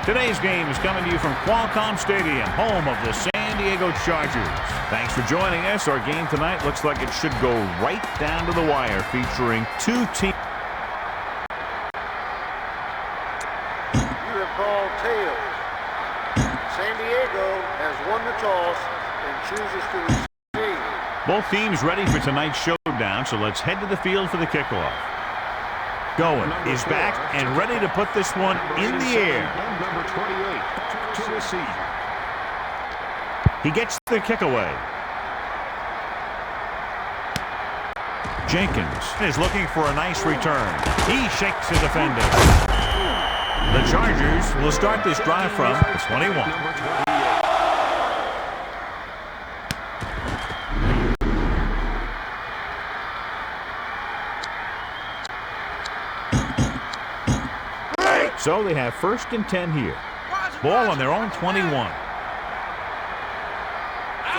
Today's game is coming to you from Qualcomm Stadium, home of the San Diego Chargers. Thanks for joining us. Our game tonight looks like it should go right down to the wire, featuring two teams. You have called tails. San Diego has won the toss and chooses to receive. Both teams ready for tonight's showdown, so let's head to the field for the kickoff. Going is back and ready to put this one in the air. Number 28 to receive. He gets the kick away. Jenkins is looking for a nice return. He shakes the defender. The Chargers will start this drive from the 21. So they have 1st and 10 here. Ball on their own 21.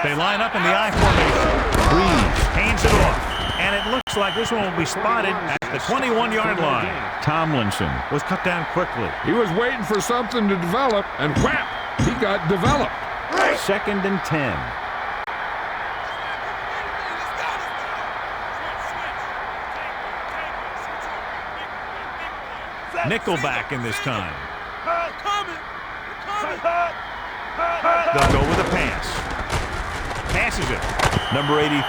They line up in the I formation. Breeze hands it off. And it looks like this one will be spotted at the 21-yard line. Tomlinson was cut down quickly. He was waiting for something to develop, and whap! He got developed. 2nd and 10. Nickelback in this time. They'll go with a pass. Passes it. Number 83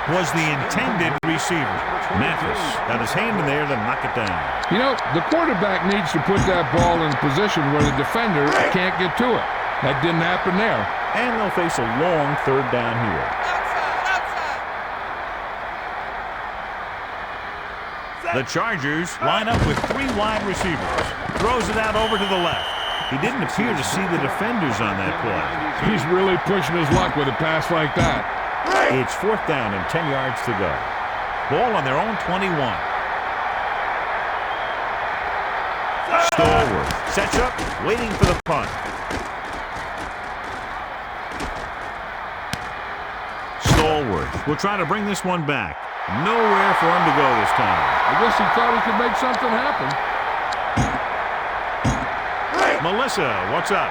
was the intended receiver. Mathis got his hand in there to knock it down. You know, the quarterback needs to put that ball in a position where the defender can't get to it. That didn't happen there. And they'll face a long 3rd down here. The Chargers line up with 3 wide receivers. Throws it out over to the left. He didn't appear to see the defenders on that play. He's really pushing his luck with a pass like that. It's 4th down and 10 yards to go. Ball on their own 21. Stallworth sets up, waiting for the punt. Stallworth will try to bring this one back. Nowhere for him to go this time. I guess he thought he could make something happen. Melissa, what's up?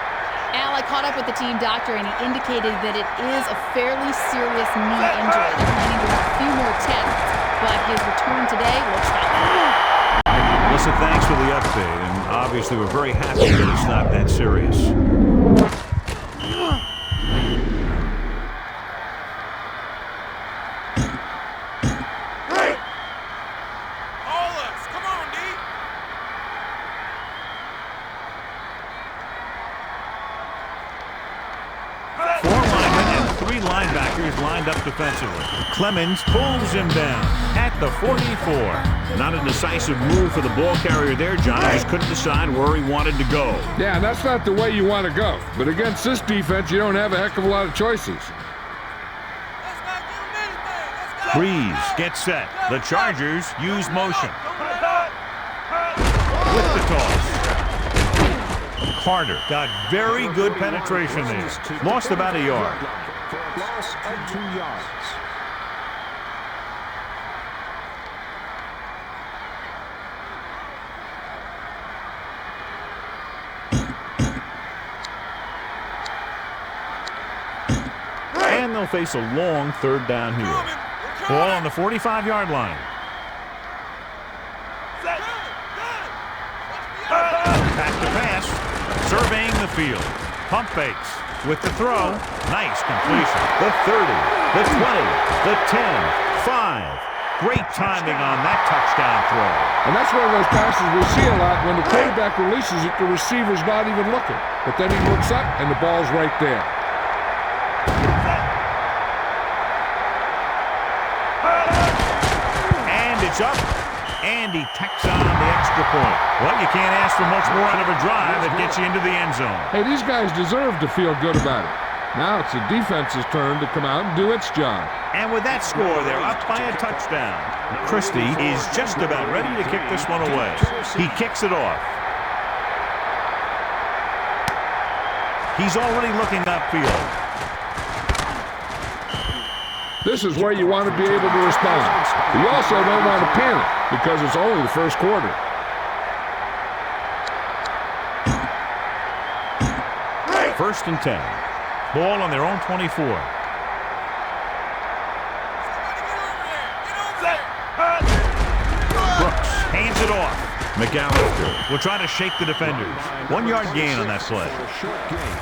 Al, I caught up with the team doctor, and he indicated that it is a fairly serious knee injury. They're planning to do a few more tests, but his return today looks fine. Melissa, thanks for the update, and obviously we're very happy that it's not that serious. Lined up defensively. Clemens pulls him down at the 44. Not a decisive move for the ball carrier there. John just couldn't decide where he wanted to go. Yeah, that's not the way you want to go. But against this defense, you don't have a heck of a lot of choices. Breeze gets set. The Chargers use motion. With the toss. Carter got very good penetration there. Lost about a yard. Loss of 2 yards. And they'll face a long 3rd down here. Ball on the 45-yard line. Back to pass. Surveying the field. Pump fakes. With the throw, nice completion. The 30, the 20, the 10, 5. Great timing on that touchdown throw. And that's one of those passes we see a lot. When the quarterback releases it, the receiver's not even looking. But then he looks up, and the ball's right there. And it's up. And he tacks on the extra point. Well, you can't ask for much more out of a drive that gets you into the end zone. Hey, these guys deserve to feel good about it. Now it's the defense's turn to come out and do its job. And with that score, they're up by a touchdown. Christie is just about ready to kick this one away. He kicks it off. He's already looking upfield. This is where you want to be able to respond. But you also don't want to panic because it's only the 1st quarter. First and 10. Ball on their own 24. Brooks hands it off. McAllister will try to shake the defenders. 1 yard gain on that play. Short gain.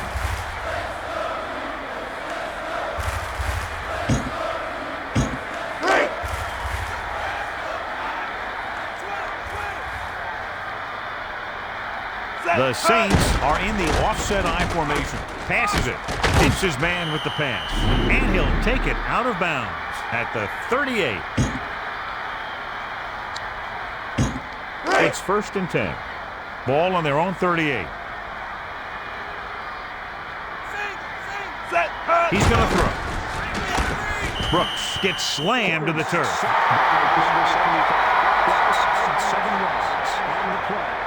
The Saints are in the offset I formation. Passes it. Hits his man with the pass. And he'll take it out of bounds at the 38. It's first and 10. Ball on their own 38. He's going to throw. Brooks gets slammed to the turf. Number 75. Loss of 7 yards on the play.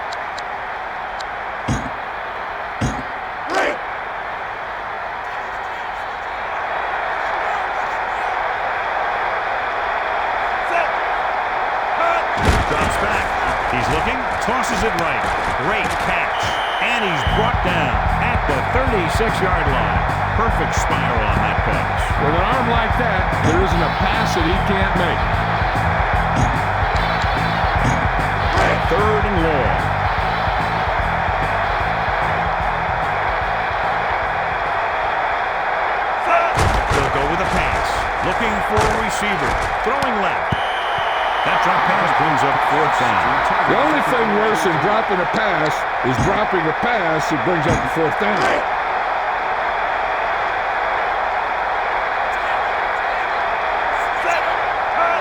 Drops back. He's looking. Tosses it right. Great catch. And he's brought down at the 36-yard line. Perfect spiral on that pass. With an arm like that, there isn't a pass that he can't make. Third and long. He'll go with a pass. Looking for a receiver. Throwing left. That drop pass brings up fourth down. The only thing worse than dropping a pass is dropping a pass that brings up the fourth down.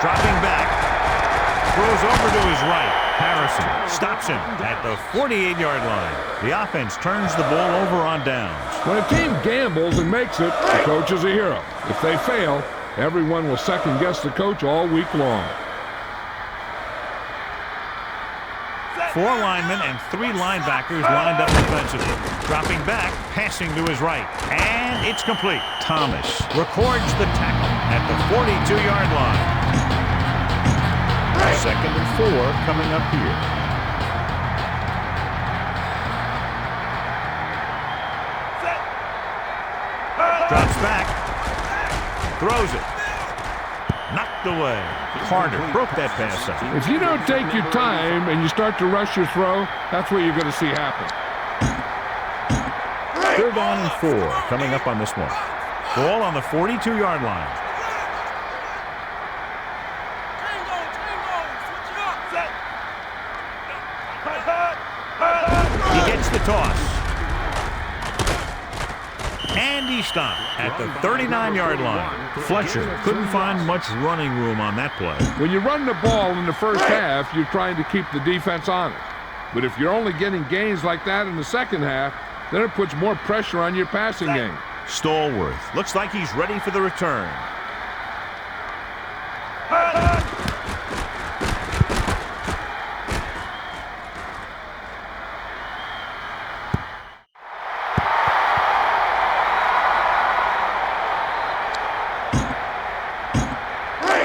Dropping back. Throws over to his right. Harrison stops him at the 48-yard line. The offense turns the ball over on downs. When a team gambles and makes it, the coach is a hero. If they fail, everyone will second-guess the coach all week long. 4 linemen and 3 linebackers lined up defensively. Dropping back, passing to his right. And it's complete. Thomas records the tackle at the 42-yard line. Second and 4 coming up here. Drops back. Throws it. Knocked away. Carter broke that pass up. If you don't take your time and you start to rush your throw, that's what you're going to see happen. Third down and 4 coming up on this one. Ball on the 42-yard line. He gets the toss. And he stopped at the 39-yard line. Fletcher couldn't find much running room on that play. When you run the ball in the first half, you're trying to keep the defense honest. But if you're only getting gains like that in the second half, then it puts more pressure on your passing game. Stallworth looks like he's ready for the return.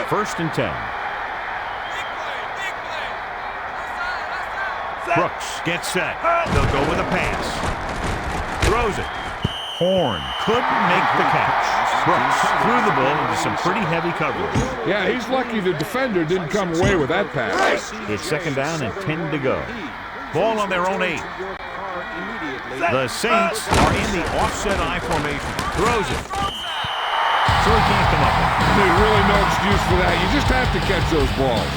First and 10. Brooks gets set. They'll go with a pass. Throws it. Horn couldn't make the catch. Brooks threw the ball into some pretty heavy coverage. Yeah, he's lucky the defender didn't come away with that pass. It's second down and 10 to go. Ball on their own 8. The Saints are in the offset I formation. Throws it. So he can't come up with it. There's really no excuse for that. You just have to catch those balls.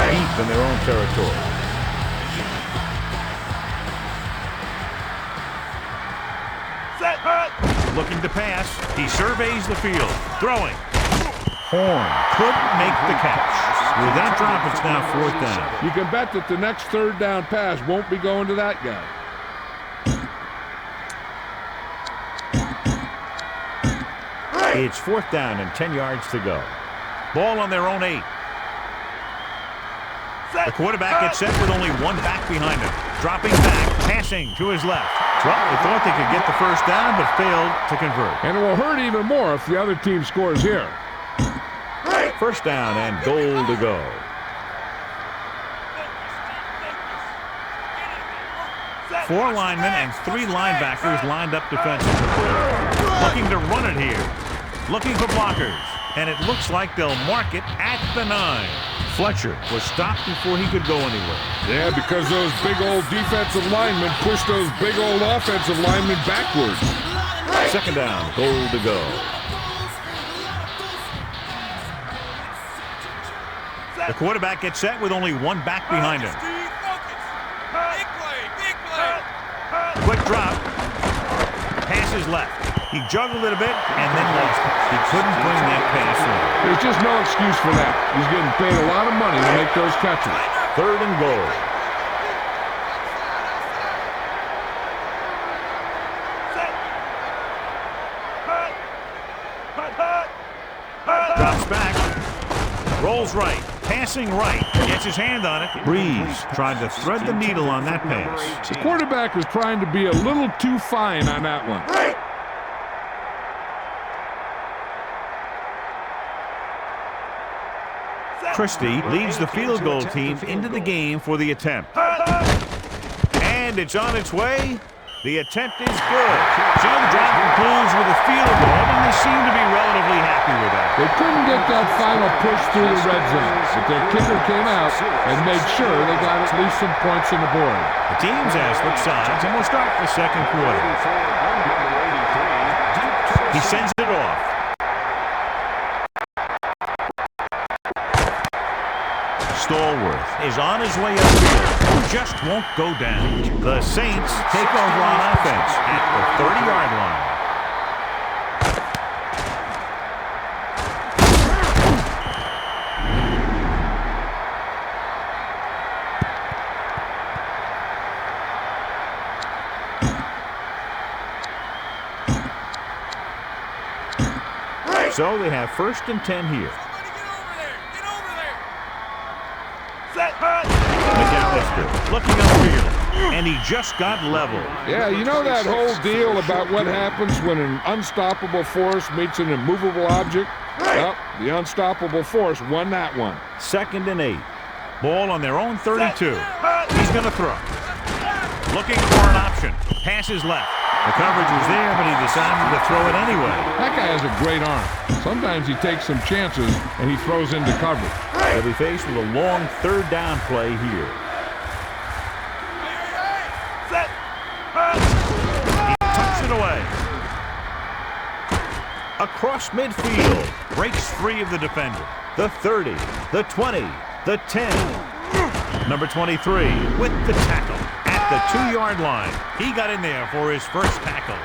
Deep in their own territory. Looking to pass. He surveys the field. Throwing. Horn couldn't make the catch. With that drop, it's now fourth down. You can bet that the next third down pass won't be going to that guy. It's fourth down and 10 yards to go. Ball on their own 8. The quarterback gets set with only one back behind him. Dropping back, passing to his left. Well, they thought they could get the first down, but failed to convert. And it will hurt even more if the other team scores here. First down and goal to go. 4 linemen and 3 linebackers lined up defensively. Looking to run it here. Looking for blockers. And it looks like they'll mark it at the 9. Fletcher was stopped before he could go anywhere. Yeah, because those big old defensive linemen pushed those big old offensive linemen backwards. Second down, goal to go. The quarterback gets set with only 1 back behind him. Quick drop. Passes left. He juggled it a bit and then lost it. He couldn't bring that pass in. There's just no excuse for that. He's getting paid a lot of money to make those catches. Third and goal. Drops back. Rolls right. Passing right. Gets his hand on it. Breeze tried to thread the needle on that pass. The quarterback was trying to be a little too fine on that one. Christie leads the field goal team into the game for the attempt. And it's on its way. The attempt is good. So the drive concludes with a field goal, and they seem to be relatively happy with that. They couldn't get that final push through the red zone, but their kicker came out and made sure they got at least some points on the board. The teams have switched sides, and we'll start the second quarter. He sends it off. Stallworth is on his way upfield. Just won't go down. The Saints take over on offense at the 30-yard line. So they have 1st and 10 here. McAllister looking upfield, and he just got level. Yeah, you know that whole deal about what happens when an unstoppable force meets an immovable object? Well, the unstoppable force won that one. 2nd and 8. Ball on their own 32. He's going to throw. Looking for an option. Passes left. The coverage was there, but he decided to throw it anyway. That guy has a great arm. Sometimes he takes some chances, and he throws into coverage. They'll be faced with a long 3rd down play here. He tucks it away. Across midfield. Breaks free of the defender. The 30, the 20, the 10. Number 23 with the tackle at the 2-yard line. He got in there for his first tackle.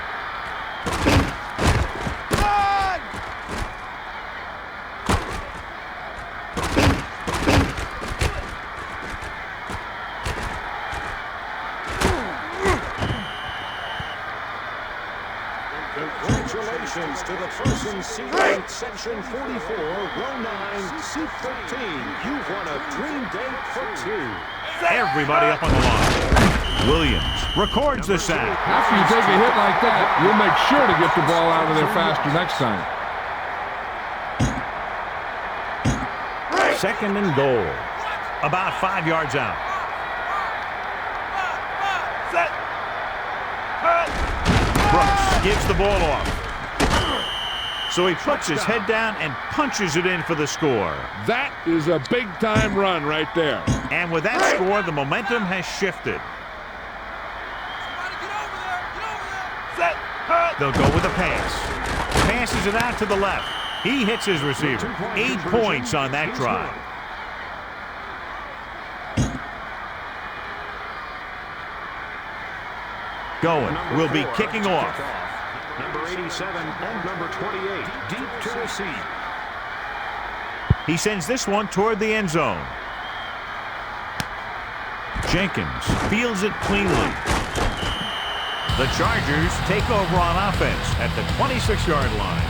Congratulations to the person seated in Section 44, Row 9, Seat 13. You've won a dream date for 2. Everybody up on the line. Williams records the sack. After you take a hit like that, you'll make sure to get the ball out of there faster next time. 2nd and goal. About 5 yards out. Brooks gives the ball off. So he puts his head down and punches it in for the score. That is a big-time run right there. And with that score, the momentum has shifted. They'll go with a pass. Passes it out to the left. He hits his receiver. 8 points on that drive. Going will be kicking off. Number 87 and number 28, deep to receive. He sends this one toward the end zone. Jenkins fields it cleanly. The Chargers take over on offense at the 26-yard line.